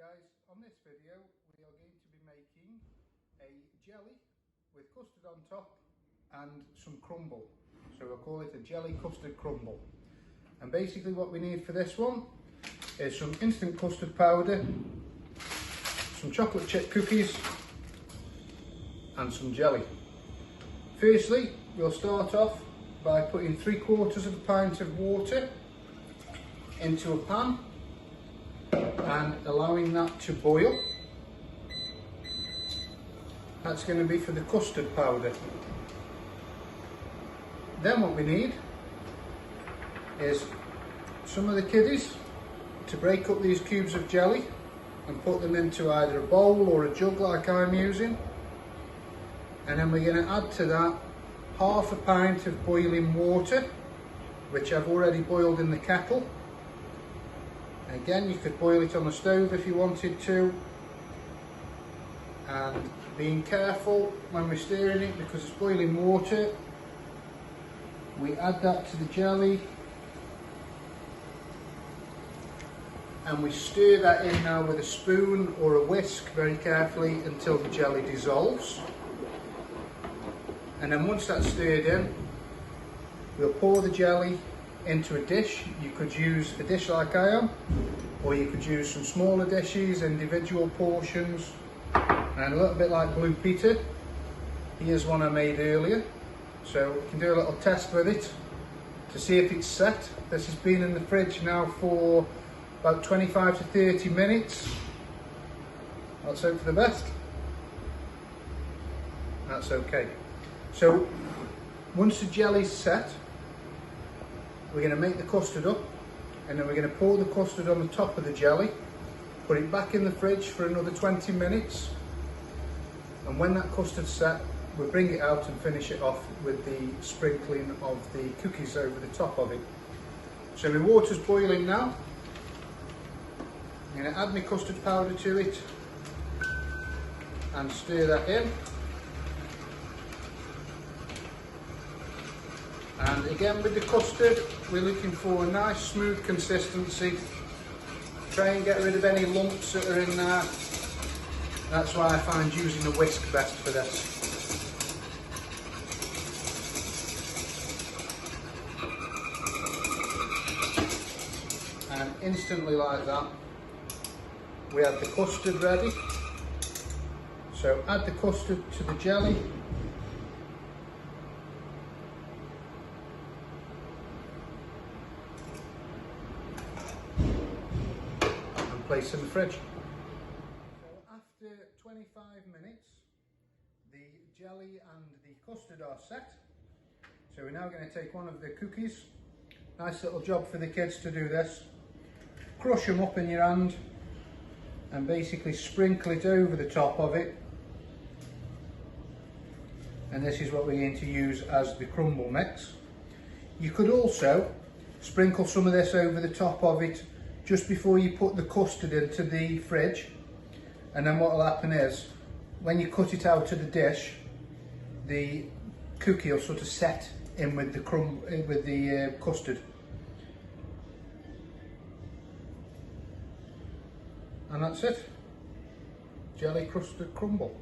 guys, on this video we are going to be making a jelly with custard on top and some crumble. So we'll call it a jelly custard crumble. And basically what we need for this one is some instant custard powder, some chocolate chip cookies and some jelly. Firstly, we'll start off by putting 3/4 of a pint of water into a pan and allowing that to boil. That's going to be for the custard powder. Then what we need is some of the kiddies to break up these cubes of jelly and put them into either a bowl or a jug like I'm using. And then we're going to add to that 1/2 pint of boiling water, which I've already boiled in the kettle. Again, you could boil it on the stove if you wanted to, and being careful when we're stirring it because it's boiling water. We add that to the jelly and we stir that in now with a spoon or a whisk very carefully until the jelly dissolves. And then once that's stirred in, we'll pour the jelly into a dish. You could use a dish like I am, or you could use some smaller dishes, individual portions, and a little bit like Blue Peter. Here's one I made earlier, so we can do a little test with it to see if it's set. This has been in the fridge now for about 25 to 30 minutes. Let's hope for the best. That's okay. So once the jelly's set, we're going to make the custard up, and then we're going to pour the custard on the top of the jelly, put it back in the fridge for another 20 minutes, and when that custard's set, we'll bring it out and finish it off with the sprinkling of the cookies over the top of it. So my water's boiling now. I'm going to add my custard powder to it and stir that in. And again, with the custard, we're looking for a nice smooth consistency. Try and get rid of any lumps that are in there. That's why I find using a whisk best for this. And instantly like that, we have the custard ready. So add the custard to the jelly. Place in the fridge. So after 25 minutes, the jelly and the custard are set. So we're now going to take one of the cookies. Nice little job for the kids to do this. Crush them up in your hand and basically sprinkle it over the top of it. And this is what we're going to use as the crumble mix. You could also sprinkle some of this over the top of it just before you put the custard into the fridge, and then what will happen is when you cut it out of the dish, the cookie will sort of set in with the custard. And that's it. Jelly custard crumble.